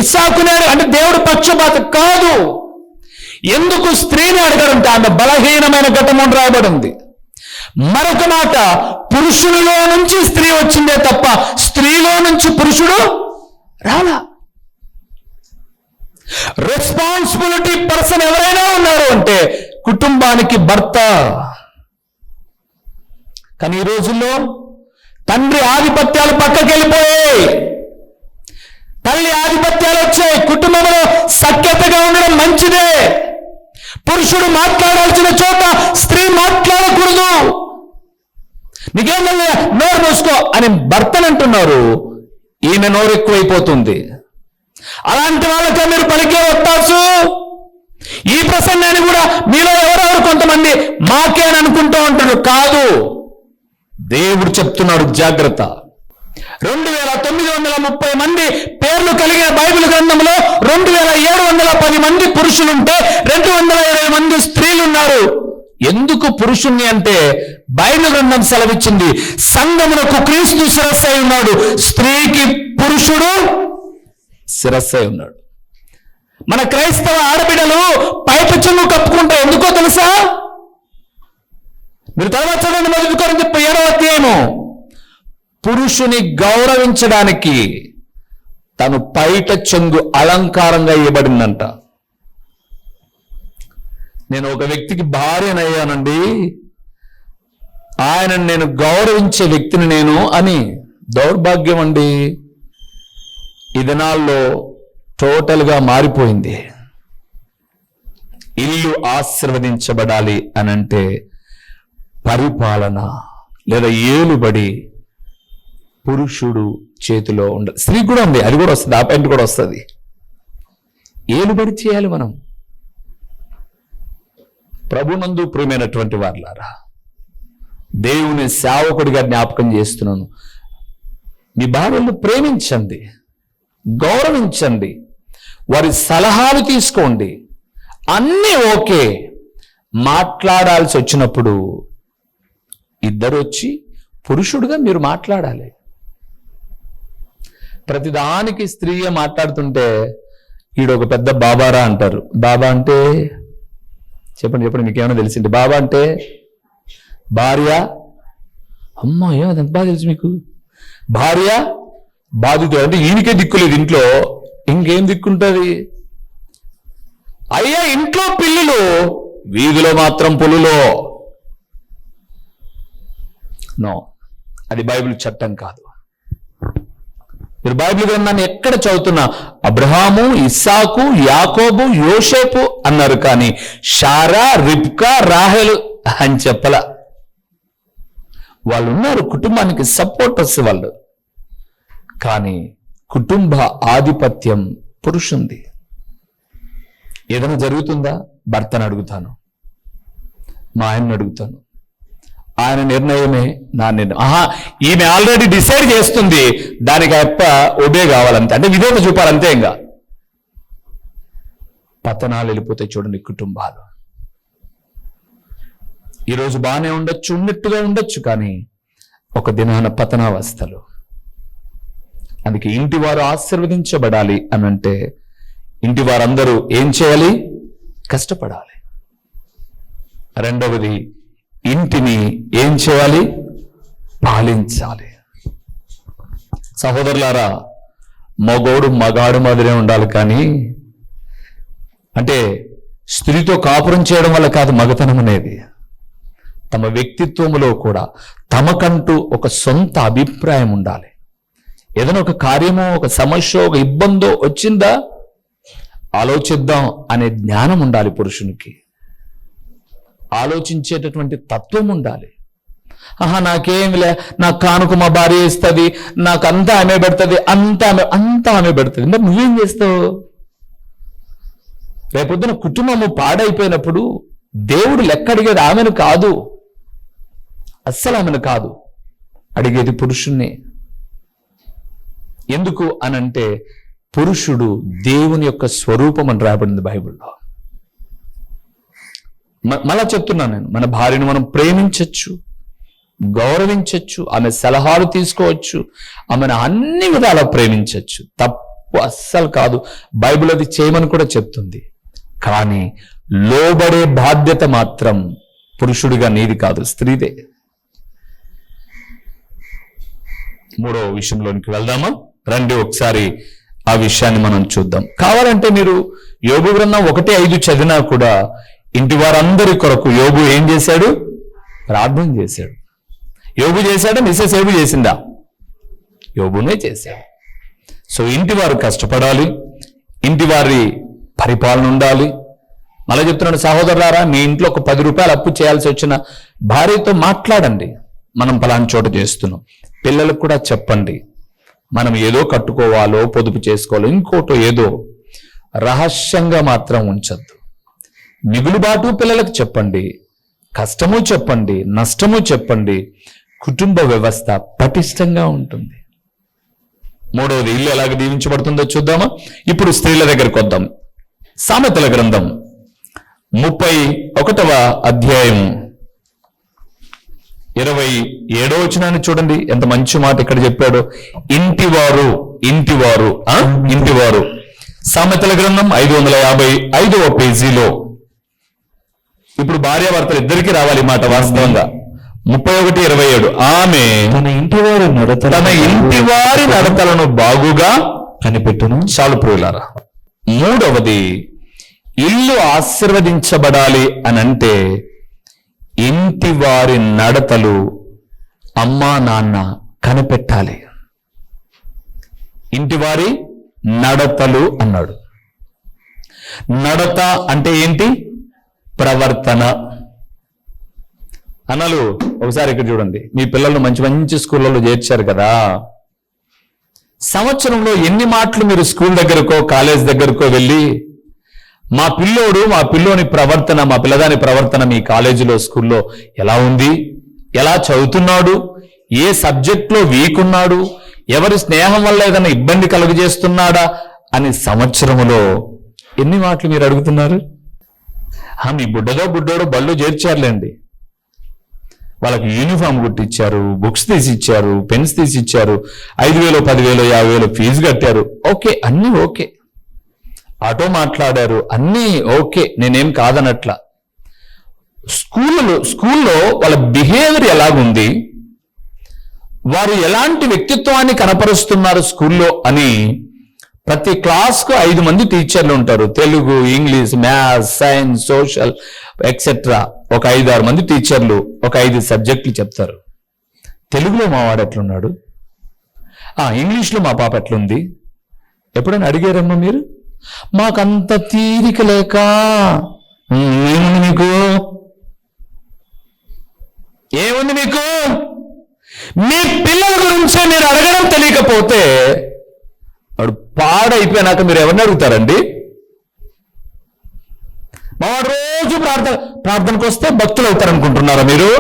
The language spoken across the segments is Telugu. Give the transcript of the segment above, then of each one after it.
ఇస్సాకునే అంటే దేవుడు పక్షపాత కాదు. ఎందుకు స్త్రీని అడగడంటే ఆమె బలహీనమైన ఘటము రాయబడింది. మరొక మాట, పురుషునిలో నుంచి స్త్రీ వచ్చిందే తప్ప స్త్రీలో నుంచి పురుషుడు రాలా. రెస్పాన్సిబిలిటీ పర్సన్ ఎవరైనా ఉన్నారు అంటే కుటుంబానికి భర్త. కానీ ఈ రోజుల్లో తండ్రి ఆధిపత్యాలు పక్కకి వెళ్ళిపోయాయి, తల్లి ఆధిపత్యాలు వచ్చాయి. కుటుంబంలో సఖ్యతగా ఉండడం మంచిదే. పురుషుడు మాట్లాడాల్సిన చోట స్త్రీ మాట్లాడకూడదు. నీకేం నోరు మూసుకో అని భర్తను అంటున్నారు, ఈమె నోరు ఎక్కువైపోతుంది. అలాంటి వాళ్ళకే మీరు పలికే ఒత్తాసు. ఈ ప్రసంగాన్ని కూడా మీలో ఎవరెవరు కొంతమంది మాకే అని అనుకుంటూ ఉంటారు. కాదు, దేవుడు చెప్తున్నాడు, జాగ్రత్త. 2930 మంది పేర్లు కలిగిన బైబిల్ గ్రంథంలో 2710 మంది పురుషులుంటే 220 మంది స్త్రీలున్నారు. ఎందుకు పురుషుణ్ణి అంటే బైబిల్ గ్రంథం సెలవిచ్చింది, సంఘమునకు క్రీస్తు శిరస్సు అయి ఉన్నాడు, స్త్రీకి పురుషుడు శిరస్సు అయి ఉన్నాడు. మన క్రైస్తవ ఆడబిడ్డలు పైట చెంగు కప్పుకుంటే ఎందుకో తెలుసా? మీరు తర్వాత చదవండి, 1 కొరింథీ 7వ అధ్యాయము. పురుషుని గౌరవించడానికి తను పైట చెంగు అలంకారంగా ఇవ్వబడిందంట. నేను ఒక వ్యక్తికి భార్యనయ్యానండి, ఆయన నేను గౌరవించే వ్యక్తిని నేను అని. దౌర్భాగ్యం అండి, ఈ దినాల్లో టోటల్గా మారిపోయింది. ఇల్లు ఆశీర్వదించబడాలి అనంటే పరిపాలన లేదా ఏలుబడి పురుషుడు చేతిలో ఉండాలి. స్త్రీ కూడా ఉంది, అది కూడా వస్తుంది, ఆ పాయింట్ కూడా వస్తుంది. ఏలుబడి చేయాలి మనం. ప్రభునందు ప్రియమైనటువంటి వారులారా, దేవుని సేవకుడిగా జ్ఞాపకం చేస్తున్నాను, మీ భార్యలను ప్రేమించండి, గౌరవించండి, వారి సలహాలు తీసుకోండి, అన్నీ ఓకే. మాట్లాడాల్సి వచ్చినప్పుడు ఇద్దరు వచ్చి పురుషుడిగా మీరు మాట్లాడాలి. ప్రతిదానికి స్త్రీయే మాట్లాడుతుంటే ఈడొక పెద్ద బాబారా అంటారు. బాబా అంటే చెప్పండి మీకేమైనా తెలిసింది? బాబా అంటే భార్య, అమ్మా ఏమది ఎంత బాగా తెలుసు మీకు? భార్య బాధితుడు అంటే ఈయనకే దిక్కులేదు, ఇంట్లో ఇంకేం దిక్కుంటుంది? అయ్యా ఇంట్లో పిల్లులు, వీధిలో మాత్రం పులులో. నో, అది బైబిల్ చట్టం కాదు. మీరు బైబిల్ గ్రంథాన్ని ఎక్కడ చదువుతున్నా అబ్రహాము, ఇస్సాకు, యాకోబు, యోసేపు అన్నారు, కానీ షారా, రిబ్కా, రాహేలు అని చెప్పలా. వాళ్ళు ఉన్నారు, కుటుంబానికి సపోర్టర్స్ వాళ్ళు, కానీ కుటుంబ ఆధిపత్యం పురుషుంది. ఏదైనా జరుగుతుందా? భర్తను అడుగుతాను, మా ఆయన్ని అడుగుతాను, ఆయన నిర్ణయమే నా నిర్ణయం. ఈమె ఆల్రెడీ డిసైడ్ చేస్తుంది, దానికి అప్ప ఒబే కావాలంతే, అంటే విధేయత చూపాలంతే. ఇంకా పతనాలు వెళ్ళిపోతాయి చూడండి కుటుంబాలు. ఈరోజు బాగానే ఉండొచ్చు, ఉన్నట్టుగా ఉండొచ్చు, కానీ ఒక దినాన పతనావస్థలు. అందుకే ఇంటి వారు ఆశీర్వదించబడాలి అనంటే ఇంటి వారందరూ ఏం చేయాలి? కష్టపడాలి. రెండవది, ఇంటిని ఏం చేయాలి? పాలించాలి. సహోదరులారా, మగోడు మగాడు మాదిరే ఉండాలి, కానీ అంటే స్త్రీతో కాపురం చేయడం వల్ల కాదు మగతనం అనేది. తమ వ్యక్తిత్వంలో కూడా తమకంటూ ఒక సొంత అభిప్రాయం ఉండాలి. ఏదైనా ఒక కార్యమో, ఒక సమస్య, ఒక ఇబ్బందో వచ్చిందా ఆలోచిద్దాం అనే జ్ఞానం ఉండాలి పురుషునికి. ఆలోచించేటటువంటి తత్వం ఉండాలి. నాకేమిలే, నాకు కానుక మా భార్య ఇస్తుంది, నాకు అంతా ఆమె పెడుతుంది, అంతా ఆమె పెడుతుంది. మరి నువ్వేం చేస్తావు? రేపొద్దున కుటుంబము పాడైపోయినప్పుడు దేవుడు లెక్క అడిగేది ఆమెను కాదు, అస్సలు ఆమెను కాదు, అడిగేది పురుషుణ్ణి. ఎందుకు అనంటే పురుషుడు దేవుని యొక్క స్వరూపం అని రాయబడింది బైబిల్లో. మళ్ళా చెప్తున్నాను నేను, మన భార్యను మనం ప్రేమించవచ్చు, గౌరవించవచ్చు, ఆమె సలహాలు తీసుకోవచ్చు, ఆమెను అన్ని విధాలా ప్రేమించవచ్చు, తప్పు అస్సలు కాదు. బైబిల్ అది చేయమని కూడా చెప్తుంది. కానీ లోబడే బాధ్యత మాత్రం పురుషుడిగా నీది కాదు, స్త్రీదే. మూడవ విషయంలోనికి వెళ్దామా? రండి ఒకసారి ఆ విషయాన్ని మనం చూద్దాం. కావాలంటే మీరు యోబు గ్రంథం 1:5 చదివినా కూడా ఇంటి వారందరి కొరకు యోబు ఏం చేశాడు? ప్రార్థన చేశాడు. యోబు చేశాడా? మిసెస్ యోబు చేసిందా? యోబునే చేశాడు. సో ఇంటి వారు కష్టపడాలి, ఇంటి వారి పరిపాలన ఉండాలి. మళ్ళీ చెప్తున్నాడు, సహోదరులారా, మీ ఇంట్లో ఒక 10 రూపాయలు అప్పు చేయాల్సి వచ్చిన భార్యతో మాట్లాడండి, మనం పలానా చోట చేస్తున్నాం. పిల్లలకు కూడా చెప్పండి, మనం ఏదో కట్టుకోవాలో పొదుపు చేసుకోవాలో ఇంకోటో ఏదో రహస్యంగా మాత్రం ఉంచద్దు. మిగులుబాటు పిల్లలకు చెప్పండి, కష్టము చెప్పండి, నష్టము చెప్పండి. కుటుంబ వ్యవస్థ పటిష్టంగా ఉంటుంది. మూడవది, ఇల్లు ఎలాగ దీవించబడుతుందో చూద్దామా? ఇప్పుడు స్త్రీల దగ్గరికి వద్దాం. సామెతల గ్రంథం 31వ అధ్యాయం 27వ వచనాన్ని చూడండి, ఎంత మంచి మాట ఇక్కడ చెప్పాడు. ఇంటివారు ఇంటివారు ఇంటివారు. సామెతల గ్రంథం 555వ పేజీలో. ఇప్పుడు భార్యాభర్తలు ఇద్దరికి రావాలి మాట వాస్తవంగా. 31:27. ఆమె తన ఇంటి వారి నడతలను బాగుగా కనిపెట్టును. చాలు ప్రియులారా. మూడవది, ఇల్లు ఆశీర్వదించబడాలి అనంటే ఇంటి వారి నడతలు అమ్మా నాన్న కనిపెట్టాలి. ఇంటి వారి నడతలు అన్నాడు. నడత అంటే ఏంటి? ప్రవర్తన. అన్నలు ఒకసారి ఇక్కడ చూడండి, మీ పిల్లలను మంచి మంచి స్కూళ్ళలో చేర్చారు కదా, సంవత్సరంలో ఎన్ని మాటలు మీరు స్కూల్ దగ్గరకో కాలేజ్ దగ్గరకో వెళ్ళి మా పిల్లోని ప్రవర్తన, మా పిల్లదాని ప్రవర్తన మీ కాలేజీలో స్కూల్లో ఎలా ఉంది, ఎలా చదువుతున్నాడు, ఏ సబ్జెక్ట్లో వీక్ ఉన్నాడు, ఎవరి స్నేహం వల్ల ఏదైనా ఇబ్బంది కలుగజేస్తున్నాడా అని సంవత్సరములో ఎన్ని మాటలు మీరు అడుగుతున్నారు? మీ బుడ్డోడో బళ్ళు చేర్చారులేండి, వాళ్ళకి యూనిఫామ్ కుట్టించారు, బుక్స్ తీసిచ్చారు, పెన్స్ తీసిచ్చారు, 5,000 10,000 50,000 ఫీజు కట్టారు, ఓకే, అన్నీ ఓకే. ఆటో మాట్లాడారు, అన్నీ ఓకే, నేనేం కాదనట్ల. స్కూల్లో వాళ్ళ బిహేవియర్ ఎలాగుంది, వారు ఎలాంటి వ్యక్తిత్వాన్ని కనపరుస్తున్నారు స్కూల్లో అని ప్రతి క్లాస్కు 5 మంది టీచర్లు ఉంటారు. Telugu, English, maths, science, social etcetera ఒక 5-6 మంది టీచర్లు ఒక 5 సబ్జెక్టులు చెప్తారు. తెలుగులో మా వాడు ఎట్లున్నాడు, ఇంగ్లీష్లో మా పాప ఎట్లుంది, ఎప్పుడైనా అడిగారమ్మా మీరు? మాకంత తీరిక లేక. ఏముంది మీకు? ఏముంది మీకు? మీ పిల్లల గురించే మీరు అడగడం తెలియకపోతే వాడు పాడైపోయినాక మీరు ఎవరిని అడుగుతారండి? మా వాడు రోజు ప్రార్థనకు వస్తే భక్తులు అవుతారనుకుంటున్నారా మీరు?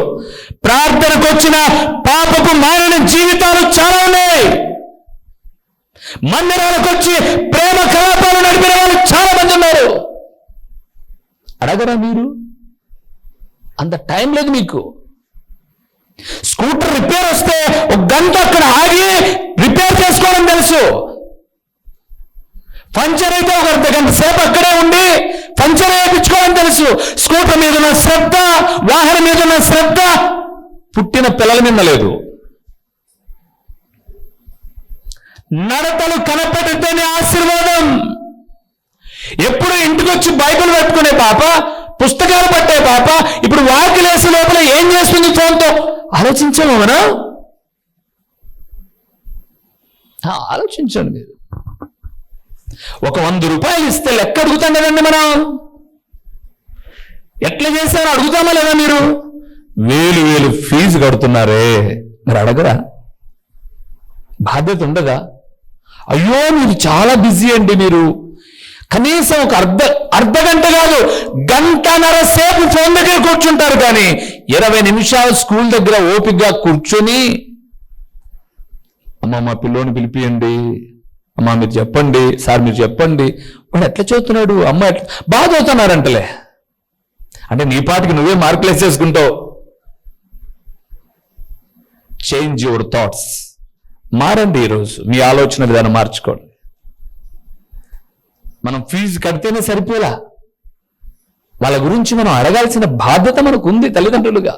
ప్రార్థనకు వచ్చిన పాపకు మారిన జీవితాలు చాలా ఉన్నాయి. మందిరాలకు వచ్చి ప్రేమ కలాపాలు నడిపిన వాళ్ళు చాలా మంది ఉన్నారు. అడగరా మీరు? అంత టైం లేదు మీకు. స్కూటర్ రిపేర్ వస్తే 1 గంట అక్కడ ఆగి రిపేర్ చేసుకోవడం తెలుసు. పంచర్ అయితే 1 అర్ధగంట సేపు అక్కడే ఉండి పంచర్ వేయించుకోవడం తెలుసు. స్కూటర్ మీద ఉన్న శ్రద్ధ, వాహనం మీద ఉన్న శ్రద్ధ పుట్టిన పిల్లల మీద లేదు. నడతలు కనపడితేనే ఆశీర్వాదం. ఎప్పుడు ఇంటికి వచ్చి బైబిల్ పెట్టుకునే పాప, పుస్తకాలు పట్టే పాప ఇప్పుడు వాకిలేసే లోపల ఏం చేస్తుంది ఫోన్తో ఆలోచించాము మనం. ఆలోచించండి మీరు. ఒక 100 రూపాయలు ఇస్తే లెక్క అడుగుతాం కదండి మనం. ఎట్లా చేశారో అడుగుతామా లేదా మీరు? 1000 ఫీజు కడుతున్నారే, మరి అడగరా? బాధ్యత ఉండదా? అయ్యో మీరు చాలా బిజీ అండి, మీరు కనీసం ఒక అర్ధగంట కాదు 1.5 గంట సేపు ఫోన్ దగ్గర కూర్చుంటారు, కానీ 20 నిమిషాలు స్కూల్ దగ్గర ఓపికగా కూర్చొని అమ్మ మా పిల్లోని పిలిపియండి, అమ్మ మీరు చెప్పండి, సార్ మీరు చెప్పండి, వాడు ఎట్లా చదువుతున్నాడు, అమ్మ ఎట్లా బాగా చదువుతున్నారంటలే అంటే నీ పాటికి నువ్వే మార్కులు వేసేసుకుంటావు. Change your thoughts. మారండి, ఈరోజు మీ ఆలోచన విధానం మార్చుకోండి. మనం ఫీజు కడితేనే సరిపోలా, వాళ్ళ గురించి మనం అడగాల్సిన బాధ్యత మనకు ఉంది తల్లిదండ్రులుగా.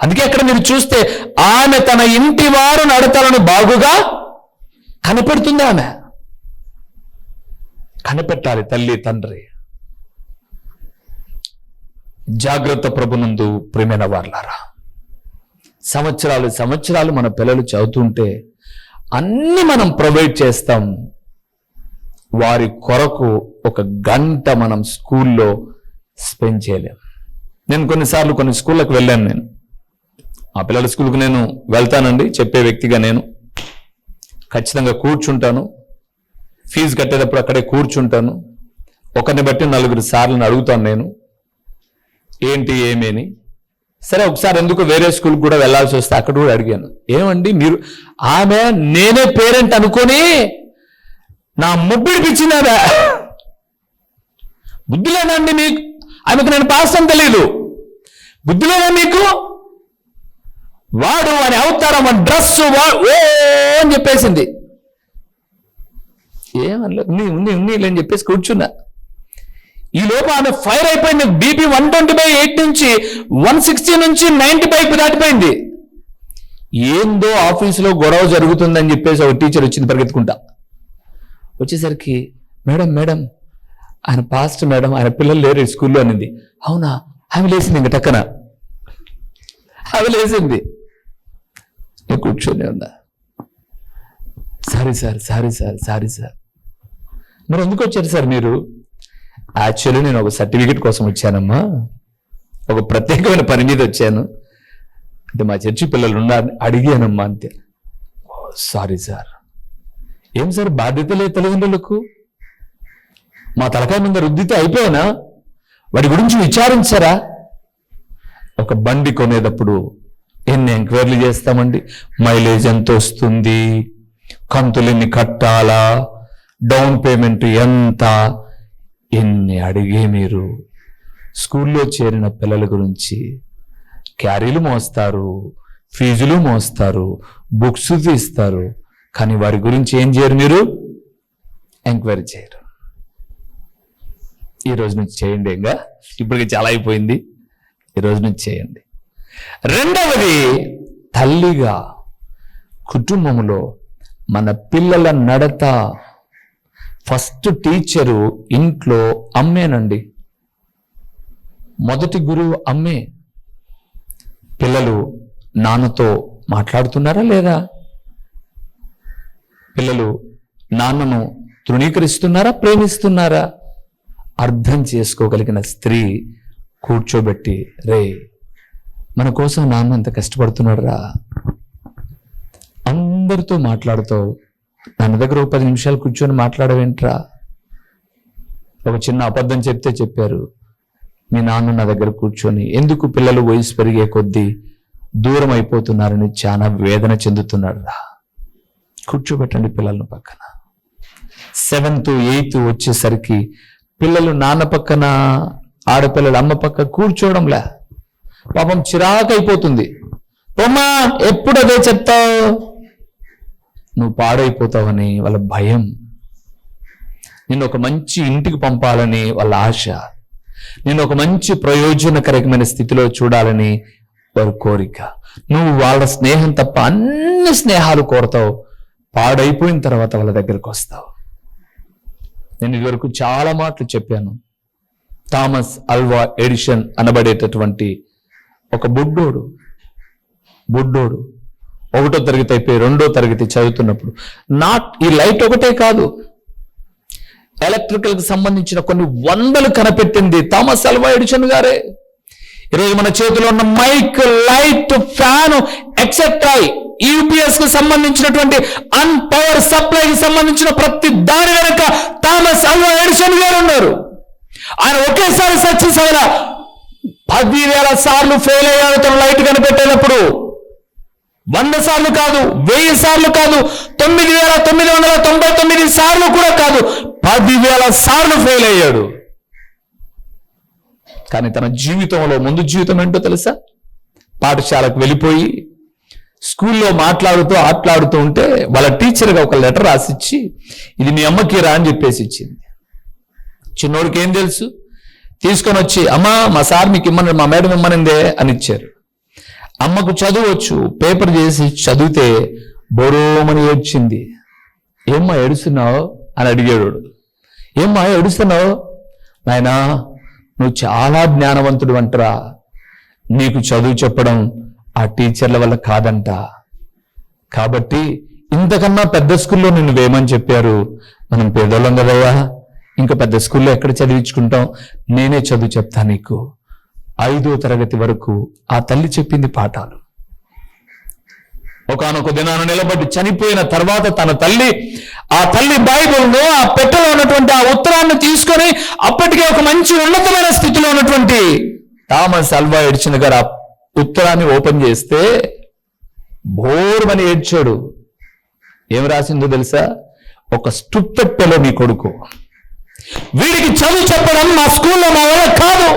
అందుకే అక్కడ మీరు చూస్తే ఆమె తన ఇంటి వారు నడతలను బాగుగా కనిపెడుతుంది. ఆమె కనిపెట్టాలి తల్లి తండ్రి. జాగ్రత్త ప్రభునందు ప్రియమైన వారలారా, సంవత్సరాలు మన పిల్లలు చదువుతుంటే అన్ని మనం ప్రొవైడ్ చేస్తాం. వారి కొరకు ఒక గంట మనం స్కూల్లో స్పెండ్ చేయలేం. నేను కొన్నిసార్లు కొన్ని స్కూళ్ళకు వెళ్ళాను. నేను ఆ పిల్లల స్కూల్కి నేను వెళ్తానండి, చెప్పే వ్యక్తిగా నేను ఖచ్చితంగా కూర్చుంటాను. ఫీజు కట్టేటప్పుడు అక్కడే కూర్చుంటాను. ఒకరిని బట్టి 4 సార్లు అడుగుతాను నేను, ఏంటి ఏమేని. సరే, ఒకసారి ఎందుకు వేరే స్కూల్కి కూడా వెళ్ళాల్సి వస్తే అక్కడ కూడా అడిగాను, ఏమండి మీరు, ఆమె నేనే పేరెంట్ అనుకొని నా ముబ్బిడిపించిందా? బుద్ధి లేదండి మీకు? ఆమెకు నేను పాస్ అని తెలియదు. బుద్ధి లేదా మీకు? వాడు అని అవతారం, అని డ్రెస్ ఓ అని చెప్పేసింది. ఏమనలేదు, ఉన్ని అని చెప్పేసి కూర్చున్నా. ఈ లోపు ఆమె ఫైర్ అయిపోయింది. బీపీ 120/8 నుంచి 160 నుంచి 95 దాటిపోయింది. ఏందో ఆఫీసులో గొడవ జరుగుతుందని చెప్పేసి ఒక టీచర్ వచ్చింది పరిగెత్తుకుంటా. వచ్చేసరికి, మేడం ఆయన పాస్ట్ మేడం, ఆయన పిల్లలు లేరు స్కూల్లో అనింది. అవునా? ఆమె లేచింది, ఇంక టక్కన ఆమె లేచింది. నేను కూర్చొని ఉన్నా. Sorry sir. మరి ఎందుకు వచ్చారు సార్ మీరు? యాక్చువల్లీ నేను ఒక సర్టిఫికెట్ కోసం వచ్చానమ్మా, ఒక ప్రత్యేకమైన పని మీద వచ్చాను. అంటే మా చర్చి పిల్లలు ఉన్నారని అడిగానమ్మా, అంతే. Sorry sir. ఏం సార్ బాధ్యత లేదు తల్లిదండ్రులకు? మా తలకాయ మీద రుద్దితే అయిపోయానా? వాడి గురించి విచారించారా? ఒక బండి కొనేటప్పుడు ఎన్ని ఎంక్వైరీలు చేస్తామండి? మైలేజ్ ఎంత వస్తుంది, కంతులు ఎన్ని కట్టాలా, డౌన్ పేమెంట్ ఎంత, ఎన్ని అడిగే మీరు స్కూల్లో చేరిన పిల్లల గురించి క్యారీలు మోస్తారు, ఫీజులు మోస్తారు, బుక్స్ తీస్తారు, కానీ వారి గురించి ఏం చేయరు మీరు? ఎంక్వైరీ చేయరు. ఈ రోజు నుంచి చేయండి. ఇంకా ఇప్పటికి చాలా అయిపోయింది, ఈ రోజు నుంచి చేయండి. రెండవది, తల్లిగా కుటుంబంలో మన పిల్లల నడత ఫస్ట్ టీచరు ఇంట్లో అమ్మేనండి. మొదటి గురువు అమ్మే. పిల్లలు నాన్నతో మాట్లాడుతున్నారా లేదా? పిల్లలు నాన్నను తృణీకరిస్తున్నారా, ప్రేమిస్తున్నారా? అర్థం చేసుకోగలిగిన స్త్రీ కూర్చోబెట్టి, రే మన కోసం నాన్న ఎంత కష్టపడుతున్నాడు రా, అందరితో మాట్లాడుతావు, నాన్న దగ్గర 10 నిమిషాలు కూర్చొని మాట్లాడవేంట్రా? ఒక చిన్న అబద్ధం చెప్తే చెప్పారు, మీ నాన్న నా దగ్గర కూర్చొని ఎందుకు పిల్లలు వయసు పెరిగే కొద్దీ దూరం అయిపోతున్నారని చాలా వేదన చెందుతున్నాడు రా. కూర్చోబెట్టండి పిల్లలను పక్కన. 7th 8th వచ్చేసరికి పిల్లలు నాన్న పక్కన, ఆడపిల్లలు అమ్మ పక్క కూర్చోవడంలే. పాపం చిరాకైపోతుంది. అమ్మా ఎప్పుడు అదే చెప్తావు, నువ్వు పాడైపోతావని వాళ్ళ భయం, నిన్ను ఒక మంచి ఇంటికి పంపాలని వాళ్ళ ఆశ, నేను ఒక మంచి ప్రయోజనకరమైన స్థితిలో చూడాలని వారి కోరిక. నువ్వు వాళ్ళ స్నేహం తప్ప అన్ని స్నేహాలు కోరతావు, పాడైపోయిన తర్వాత వాళ్ళ దగ్గరకు వస్తావు. నేను ఇదివరకు చాలా మాటలు చెప్పాను. థామస్ అల్వా ఎడిషన్ అనబడేటటువంటి ఒక బుడ్డోడు 1వ తరగతి అయిపోయి 2వ తరగతి చదువుతున్నప్పుడు, ఈ లైట్ ఒకటే కాదు, ఎలక్ట్రికల్ కి సంబంధించిన కొన్ని 100 కనిపెట్టింది థామస్ అల్వా ఎడిషన్ గారే. ఈరోజు మన చేతిలో ఉన్న mike, light, fan etcetera, UPS కు సంబంధించినటువంటి పవర్ సప్లైకి సంబంధించిన ప్రతి దాని వెనక థామస్ అల్వా ఎడిషన్ గారు ఉన్నారు. ఆయన ఒకేసారి సక్సెస్ అయిన 10,000 సార్లు ఫెయిల్ అయ్యాడు తన లైట్ కనిపెట్టేటప్పుడు. 100 సార్లు కాదు, 1000 సార్లు కాదు, 9,999 సార్లు కూడా కాదు, 10,000 సార్లు ఫెయిల్ అయ్యాడు. కానీ తన జీవితంలో ముందు జీవితం ఏంటో తెలుసా? పాఠశాలకు వెళ్ళిపోయి స్కూల్లో ఆటలాడుతూ ఉంటే వాళ్ళ టీచర్గా ఒక లెటర్ రాసిచ్చి, ఇది మీ అమ్మకి రా అని చెప్పేసి ఇచ్చింది. చిన్నోడికి ఏం తెలుసు? తీసుకొని వచ్చి, అమ్మా మా సార్ మీకు ఇమ్మని, మా మేడం ఇమ్మనిందే అని ఇచ్చారు. అమ్మకు చదువచ్చు, పేపర్ చేసి చదివితే బోరోమని ఏడ్చింది. ఏమ్మా ఏడుస్తున్నావు అని అడిగాడు. ఏమ్మా ఏడుస్తున్నావు? నాయనా నువ్వు చాలా జ్ఞానవంతుడు అంటరా, నీకు చదువు చెప్పడం ఆ టీచర్ల వల్ల కాదంట, కాబట్టి ఇంతకన్నా పెద్ద స్కూల్లో నిన్ను వేయమని చెప్పారు. మనం పేదోళ్ళం కదయ్యా, ఇంకా పెద్ద స్కూల్లో ఎక్కడ చదివించుకుంటాం, నేనే చదువు చెప్తా నీకు. 5వ తరగతి వరకు ఆ తల్లి చెప్పింది పాఠాలు. ఒకానొక దినాన నిలబడి చనిపోయిన తర్వాత ఆ తల్లి బైబిల్ను, ఆ పెట్టెలో ఉన్నటువంటి ఆ ఉత్తరాన్ని తీసుకొని అప్పటికే ఒక మంచి ఉన్నతమైన స్థితిలో ఉన్నటువంటి థామస్ అల్వా ఎడిసన్ గారు ఆ ఉత్తరాన్ని ఓపెన్ చేస్తే బోర్మని ఏడ్చాడు. ఏం రాసిందో తెలుసా? ఒక స్టుప్పెట్టెలో నీ కొడుకు, వీడికి చదువు చెప్పడం మా స్కూల్లో మా వల్ల కాదు,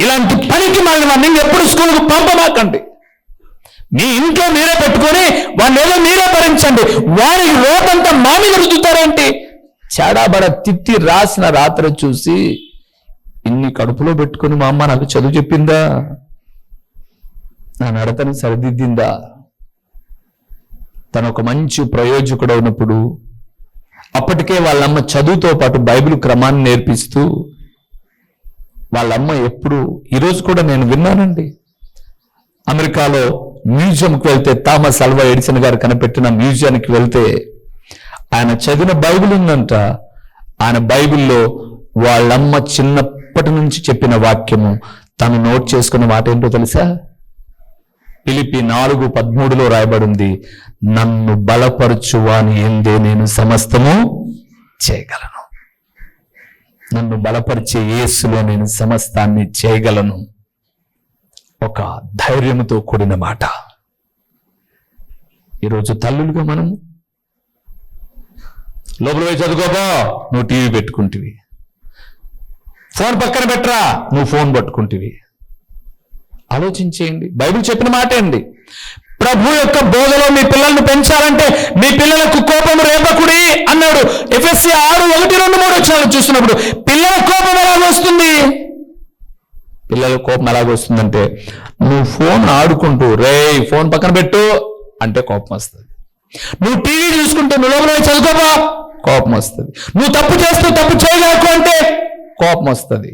ఇలాంటి పనికి మళ్ళీ ఎప్పుడు స్కూల్కు పంపమాకండి, మీ ఇంట్లో మీరే పెట్టుకొని వాడిని ఏదో మీరే భరించండి, వారికి లోకంతా మా మీద రుద్దుతారేంటి? చాడాబడ తిట్టి రాసిన రాత్రి చూసి ఇన్ని కడుపులో పెట్టుకుని మా అమ్మ నాకు చదువు చెప్పిందా, నా నడతను సరిదిద్దిందా? తను ఒక మంచి ప్రయోజకుడు ఉన్నప్పుడు అప్పటికే వాళ్ళమ్మ చదువుతో పాటు బైబిల్ క్రమాన్ని నేర్పిస్తూ, వాళ్ళమ్మ ఎప్పుడు, ఈరోజు కూడా నేను విన్నానండి, అమెరికాలో మ్యూజియంకి వెళ్తే, థామస్ అల్వా ఎడిసన్ గారు కనిపెట్టిన మ్యూజియానికి వెళ్తే ఆయన చదివిన బైబిల్ ఉందంట. ఆయన బైబిల్లో వాళ్ళమ్మ చిన్నప్పటి నుంచి చెప్పిన వాక్యము తను నోట్ చేసుకున్న మాట ఏంటో తెలుసా? ఫిలిప్పీ 4:13 రాయబడింది, నన్ను బలపరచువాని ఎందే నేను సమస్తము చేయగలను. నన్ను బలపరిచే యేసులో నేను సమస్తాన్ని చేయగలను. ఒక ధైర్యంతో కూడిన మాట. ఈరోజు తల్లులుగా మనము లోపల పోయి చదువుకోబో, నువ్వు టీవీ పెట్టుకుంటివి, ఫోన్ పక్కన పెట్టరా, నువ్వు ఫోన్ పట్టుకుంటివి. ఆలోచించేయండి, బైబిల్ చెప్పిన మాట అండి. ప్రభు యొక్క బోధలో మీ పిల్లల్ని పెంచాలంటే మీ పిల్లలకు కోపం రేపకుడి అన్నాడు. ఎఫెసీ 6:1-2-3 వచ్చిన చూస్తున్నప్పుడు పిల్లల కోపం ఎలాగొస్తుంది? పిల్లల కోపం ఎలాగొస్తుందంటే, నువ్వు ఫోన్ ఆడుకుంటూ ఫోన్ పక్కన పెట్టు అంటే కోపం వస్తుంది. నువ్వు టీవీ చూసుకుంటూ నువ్వు లోపల చదువుకోవా, కోపం వస్తుంది. నువ్వు తప్పు చేస్తూ తప్పు చేయలేకు అంటే కోపం వస్తుంది.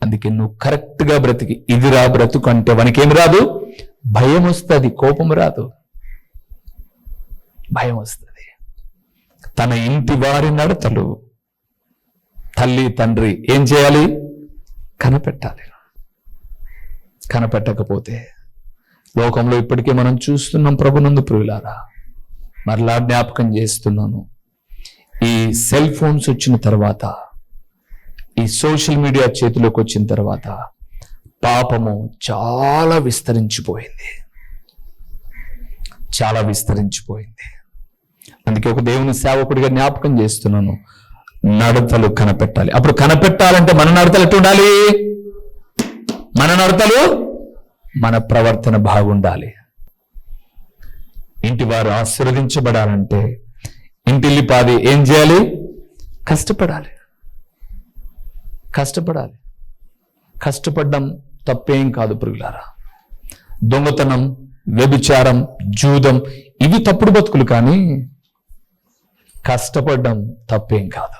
అందుకే నువ్వు కరెక్ట్గా బ్రతికి ఇదిరా బ్రతుకు అంటే వానికేమి రాదు, భయం వస్తుంది, కోపం రాదు, భయం వస్తుంది. తన ఇంటి వారి నడతలు తల్లి తండ్రి ఏం చేయాలి? కనిపెట్టాలి. కనిపెట్టకపోతే లోకంలో ఇప్పటికే మనం చూస్తున్నాం. ప్రభునందు ప్రియులారా, మరలా జ్ఞాపకం చేస్తున్నాను, ఈ సెల్ ఫోన్స్ వచ్చిన తర్వాత, ఈ సోషల్ మీడియా చేతిలోకి వచ్చిన తర్వాత పాపము చాలా విస్తరించిపోయింది, చాలా విస్తరించిపోయింది. అందుకే ఒక దేవుని సేవకుడిగా జ్ఞాపకం చేస్తున్నాను, నడతలు కనిపెట్టాలి. అప్పుడు కనిపెట్టాలంటే మన నడతలు ఎట్టు ఉండాలి? మన నడతలు, మన ప్రవర్తన బాగుండాలి. ఇంటి వారు ఆశీర్వదించబడాలంటే ఇంటిల్లిపాది ఏం చేయాలి? కష్టపడాలి. కష్టపడాలి. కష్టపడడం తప్పేం కాదు ప్రియులారా. దొంగతనం, వ్యభిచారం, జూదం ఇవి తప్పుడు బతుకులు, కానీ కష్టపడడం తప్పేం కాదు.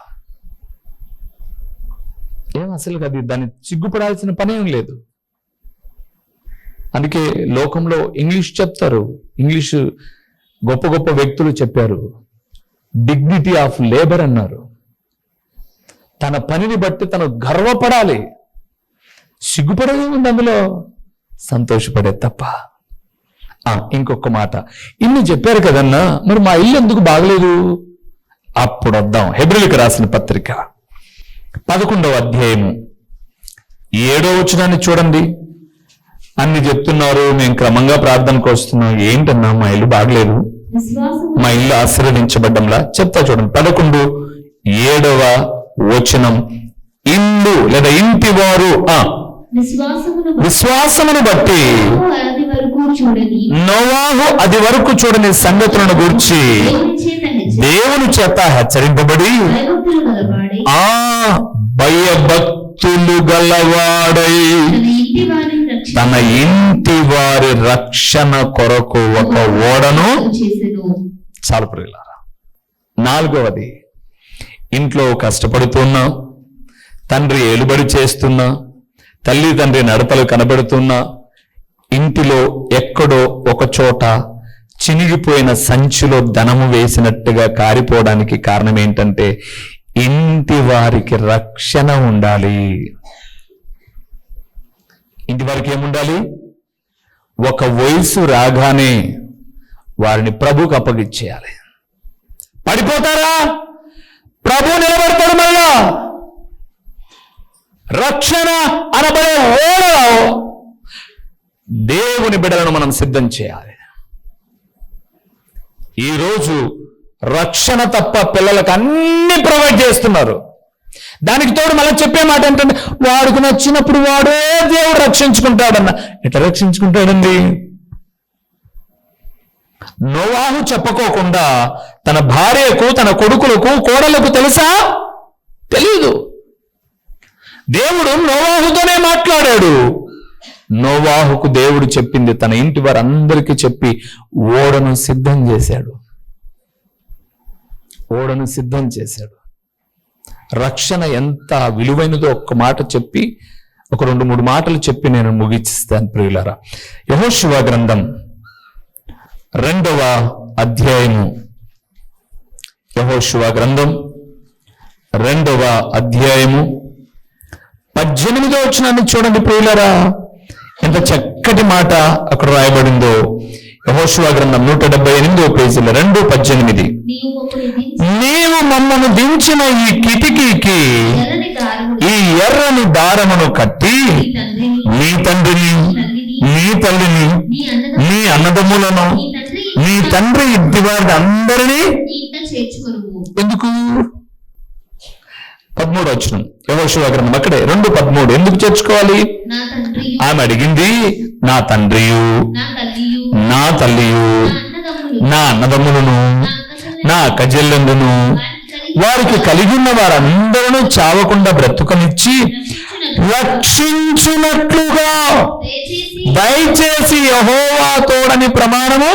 ఏం అసలు అది దాన్ని సిగ్గుపడాల్సిన పనేం లేదు. అందుకే లోకంలో ఇంగ్లీష్ చెప్తారు, ఇంగ్లీషు గొప్ప గొప్ప వ్యక్తులు చెప్పారు, డిగ్నిటీ ఆఫ్ లేబర్ అన్నారు. తన పనిని బట్టి తను గర్వపడాలి. సిగ్గుపడేది ఉంది అందులో, సంతోషపడే తప్ప. ఇంకొక మాట, ఇన్ని చెప్పారు కదన్నా, మరి మా ఇల్లు ఎందుకు బాగలేదు? అప్పుడు వద్దాం. హెబ్రీయులకు రాసిన పత్రిక 11వ అధ్యాయము 7వ వచనాన్ని చూడండి. అన్ని చెప్తున్నారు, మేము క్రమంగా ప్రార్థనకు వస్తున్నాం, ఏంటన్నా మా ఇల్లు బాగలేదు, మా ఇల్లు ఆశీర్వదించబడ్డంలా చెప్తా చూడండి. 11:7 వచనం, ఇల్లు లేదా ఇంటి వారు విశ్వాసమును బట్టి నోవాహు అది వరకు చూడని సంగతులను గూర్చి దేవుని చేత హెచ్చరింపబడి భయభక్తులు గలవాడై తన ఇంటి వారి రక్షణ కొరకు ఒక ఓడను చాలు ప్రియులారా. 4వది, ఇంట్లో కష్టపడుతున్నా, తండ్రి ఏలుబడి చేస్తున్నా, తల్లి తండ్రి నడతలు కనబడుతున్నా, ఇంటిలో ఎక్కడో ఒక చోట చినిగిపోయిన సంచిలో ధనము వేసినట్టుగా కారిపోవడానికి కారణం ఏంటంటే ఇంటి వారికి రక్షణ ఉండాలి. ఇంటి వారికి ఏముండాలి? ఒక వయసు రాగానే వారిని ప్రభుకు అప్పగిచ్చేయాలి. పడిపోతారా? ప్రభు నిలబడతాడు. మళ్ళా రక్షణ అనబడే ఓడలో దేవుని బిడ్డలను మనం సిద్ధం చేయాలి. ఈరోజు రక్షణ తప్ప పిల్లలకు అన్ని ప్రొవైడ్ చేస్తున్నారు. దానికి తోడు మళ్ళీ చెప్పే మాట ఏంటంటే వాడికి నచ్చినప్పుడు వాడే దేవుడు రక్షించుకుంటాడన్న. ఎట్లా రక్షించుకుంటాడండి? నోవాహు చెప్పుకోకుండా తన భార్యకు, తన కొడుకులకు, కోడలకు తెలుసా? తెలీదు. దేవుడు నోవాహుతోనే మాట్లాడాడు. నోవాహుకు దేవుడు చెప్పింది తన ఇంటి వారందరికీ చెప్పి ఓడను సిద్ధం చేశాడు. ఓడను సిద్ధం చేశాడు. రక్షణ ఎంత విలువైనదో ఒక్క మాట చెప్పి, ఒక 2-3 మాటలు చెప్పి నేను ముగిస్తాను ప్రియులారా. యెహోషువ గ్రంథం 2వ అధ్యాయము. యెహోషువ గ్రంథం 2వ అధ్యాయము 18వ వచనాన్ని చూడండి ప్రియులారా. ఎంత చక్కటి మాట అక్కడ రాయబడిందో. యెహోషువ గ్రంథం 178వ పేజీలో 2:18. నీవు మమ్మను దించిన ఈ కిటికీకి ఈ ఎర్రని దారమును కట్టి నీ తండ్రిని, నీ తల్లిని, నీ అన్నదమ్ములను, నీ తండ్రి ఇంటి వారిని అందరినీ ఎందుకు? 13వ వచనం యెహోషువ గ్రంథం అక్కడే 2:13. ఎందుకు చేర్చుకోవాలి? ఆమె అడిగింది, నా తండ్రియు, నా తల్లియు, నా అన్నదమ్ములను, నా అక్కచెల్లెళ్ళను, వారికి కలిగి ఉన్న వారందరూ చావకుండా బ్రతుకనిచ్చి రక్షించున్నట్లుగా దయచేసి యెహోవా తోడని ప్రమాణము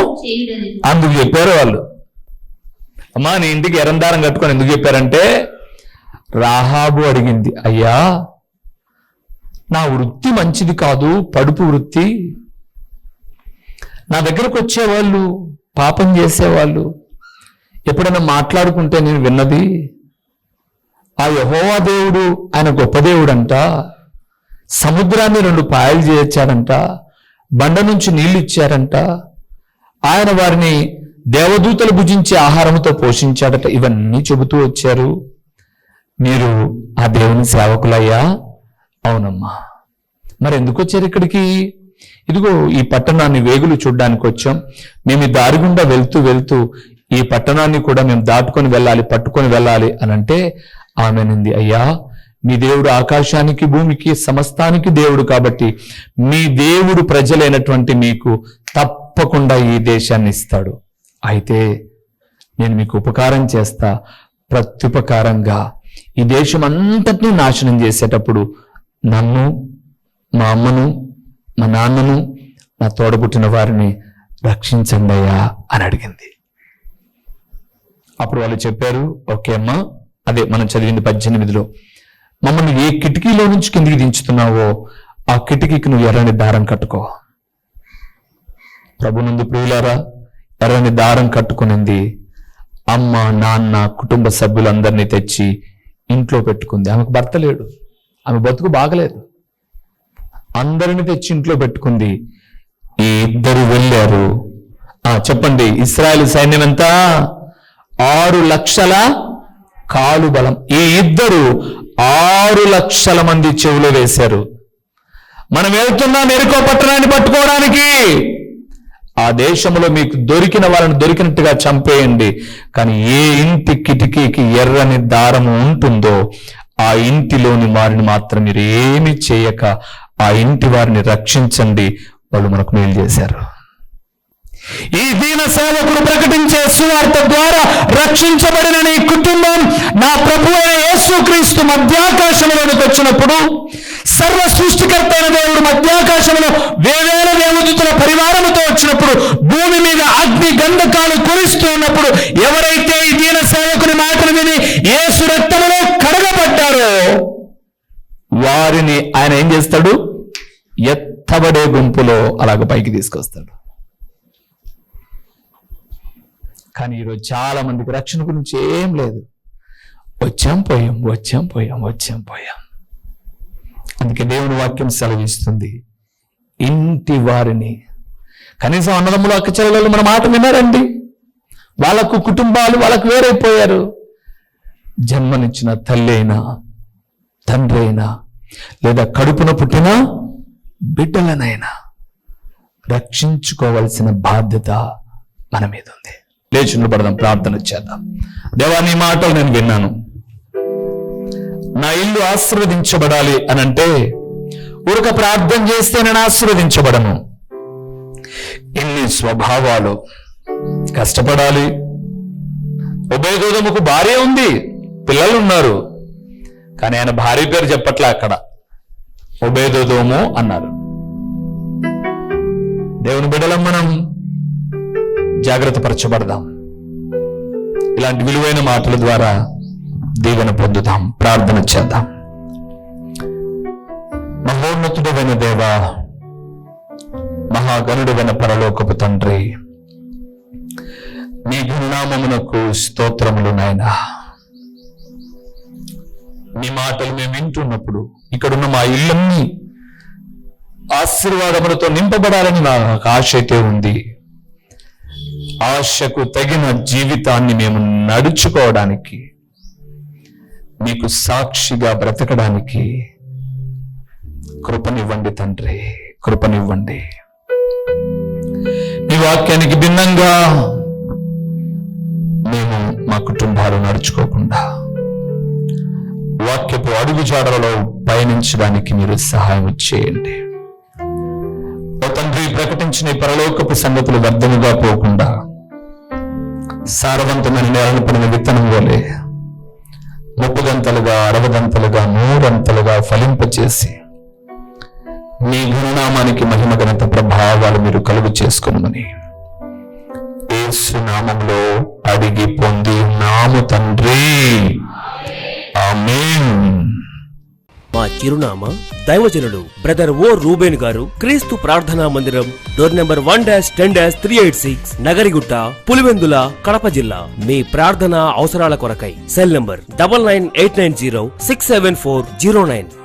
అందుకు చెప్పారు వాళ్ళు. అమ్మా నీ ఇంటికి ఎరందారం కట్టుకొని ఎందుకు చెప్పారంటే, రాహాబు అడిగింది, అయ్యా నా వృత్తి మంచిది కాదు, పడుపు వృత్తి. నా దగ్గరకు వచ్చేవాళ్ళు పాపం చేసేవాళ్ళు. ఎప్పుడైనా మాట్లాడుకుంటే నేను విన్నది, ఆ యెహోవా దేవుడు ఆయన గొప్ప దేవుడంట, సముద్రాన్ని 2 పాయలు చేయొచ్చాడంట, బండ నుంచి నీళ్లు ఇచ్చారంట, ఆయన వారిని దేవదూతలు భుజించే ఆహారంతో పోషించాడట. ఇవన్నీ చెబుతూ వచ్చారు. మీరు ఆ దేవుని సేవకులయ్యా? అవునమ్మా. మరి ఎందుకు వచ్చారు ఇక్కడికి? ఇదిగో ఈ పట్టణాన్ని వేగులు చూడ్డానికి వచ్చాం. మేము ఈ దారి గుండా వెళ్తూ వెళ్తూ ఈ పట్టణాన్ని కూడా మేము దాటుకొని వెళ్ళాలి, పట్టుకొని వెళ్ళాలి అని అంటే ఆమెనుంది, అయ్యా మీ దేవుడు ఆకాశానికి భూమికి సమస్తానికి దేవుడు కాబట్టి మీ దేవుడు ప్రజలైనటువంటి మీకు తప్పకుండా ఈ దేశాన్ని ఇస్తాడు. అయితే నేను మీకు ఉపకారం చేస్తా. ప్రత్యుపకారంగా ఈ దేశం అంతటినీ నాశనం చేసేటప్పుడు నన్ను, మా అమ్మను, మా నాన్నను, నా తోడబుట్టిన వారిని రక్షించండి అయ్యా అని అడిగింది. అప్పుడు వాళ్ళు చెప్పారు, ఓకే అమ్మా, అదే మనం చదివింది 18లో, మమ్మల్ని ఏ కిటికీలో నుంచి కిందికి దించుతున్నావో ఆ కిటికీకి నువ్వు ఎర్రని దారం కట్టుకో. ప్రభునందు ప్రియులారా, ఎర్రని దారం కట్టుకునింది. అమ్మ, నాన్న, కుటుంబ సభ్యులందరినీ తెచ్చి ఇంట్లో పెట్టుకుంది. ఆమెకు భర్త లేడు, ఆమె బతుకు బాగలేదు. అందరిని తెచ్చి ఇంట్లో పెట్టుకుంది. ఈ ఇద్దరు వెళ్ళారు. చెప్పండి, ఇశ్రాయేలు సైన్యం ఎంత? 6 లక్షల కాలు బలం. ఈ ఇద్దరు 6 లక్షల మంది చెవులు వేశారు. మనం వెళ్తున్నాం ఎరికో పట్టణాన్ని పట్టుకోవడానికి. ఆ దేశంలో మీకు దొరికిన వాళ్ళని దొరికినట్టుగా చంపేయండి, కానీ ఏ ఇంటి కిటికీకి ఎర్రని దారము ఉంటుందో ఆ ఇంటిలోని వారిని మాత్రం మీరు ఏమి చేయక ఆ ఇంటి వారిని రక్షించండి. వాళ్ళు మనకు మేలు చేశారు. ఈ దీన సేవకుడు ప్రకటించే సువార్త ద్వారా రక్షించబడిన నీ కుటుంబం నా ప్రభువైన యేసుక్రీస్తు మధ్యాకాశంలోనికి వచ్చినప్పుడు, సర్వ సృష్టికర్త అయిన దేవుడు మధ్యాకాశంలో వేవేల దేవదూతల పరివారముతో వచ్చినప్పుడు, భూమి మీద అగ్ని గంధకాలు కురిస్తూ ఉన్నప్పుడు, ఎవరైతే ఈ దీన సేవకుని మాటలు విని యేసు రక్తములో కడగబడ్డారో వారిని ఆయన ఏం చేస్తాడు? ఎత్తబడే గుంపులో అలాగ పైకి తీసుకొస్తాడు. కానీ ఈరోజు చాలా మందికి రక్షణ గురించి ఏం లేదు. వచ్చాం పోయాం. అందుకే దేవుని వాక్యం సెలవిస్తుంది, ఇంటి వారిని, కనీసం అన్నదమ్ములు అక్క చెల్లెలు మన మాట విన్నారండి. వాళ్ళకు కుటుంబాలు వాళ్ళకు వేరైపోయారు. జన్మనిచ్చిన తల్లి అయినా తండ్రి అయినా లేదా కడుపున పుట్టిన బిడ్డలనైనా రక్షించుకోవలసిన బాధ్యత మన మీద ఉంది. లేచి నిలబడదాం, ప్రార్థన చేద్దాం. దేవా, నీ మాటలు నేను విన్నాను. నా ఇల్లు ఆశీర్వదించబడాలి అని అంటే ఊరక ప్రార్థన చేస్తే నేను ఆశీర్వదించబడను. ఇన్ని స్వభావాలు, కష్టపడాలి. ఉభయదోదముకు భార్య ఉంది, పిల్లలు ఉన్నారు, కానీ ఆయన భార్య పేరు చెప్పట్లే. అక్కడ ఉభయదోదము అన్నారు. దేవుని బిడ్డలం మనం జాగ్రత్త పరచబడదాం. ఇలాంటి విలువైన మాటల ద్వారా దీవెన పొందుదాం. ప్రార్థన చేద్దాం. మహోన్నతుడైన దేవా, మహాగణుడైన పరలోకపు తండ్రి, నీ గుణనామమునకు స్తోత్రములు నాయనా. నీ మాటలు మేము వింటున్నప్పుడు ఇక్కడున్న మా ఇళ్ళన్నీ ఆశీర్వాదములతో నింపబడాలని నాకు ఆశ అయితే ఉంది. ఆశకు తగిన జీవితాన్ని మేము నడుచుకోవడానికి, మీకు సాక్షిగా బ్రతకడానికి కృపనివ్వండి తండ్రి, కృపనివ్వండి. మీ వాక్యానికి భిన్నంగా మేము మా కుటుంబాలు నడుచుకోకుండా వాక్యపు అడుగుజాడలలో పయనించడానికి మీరు సహాయం చేయండి. ఓ తండ్రి, ప్రకటించిన పరలోకపు సంగతులు వ్యర్థముగా పోకుండా సారవంతమైన నేలను పడిన విత్తనం వలె 30 గంటలుగా 60 గంటలుగా 100 గంటలుగా ఫలింపచేసి మీ గుణనామానికి మహిమ ఘనత ప్రభావాలు మీరు కలుగు చేసుకునమని యేసు నామములో అడిగి పొంది ఉన్నాము తండ్రి, ఆమేన్. మా చిరునామా దైవజనుడు బ్రదర్ ఓ రూబేన్ గారు, క్రీస్తు ప్రార్థనా మందిరం, డోర్ నెంబర్ 1-10-386, నగరిగుట్ట, పులివెందుల, కడప జిల్లా. మీ ప్రార్థనా అవసరాల కొరకై సెల్ నంబర్ 9989067409.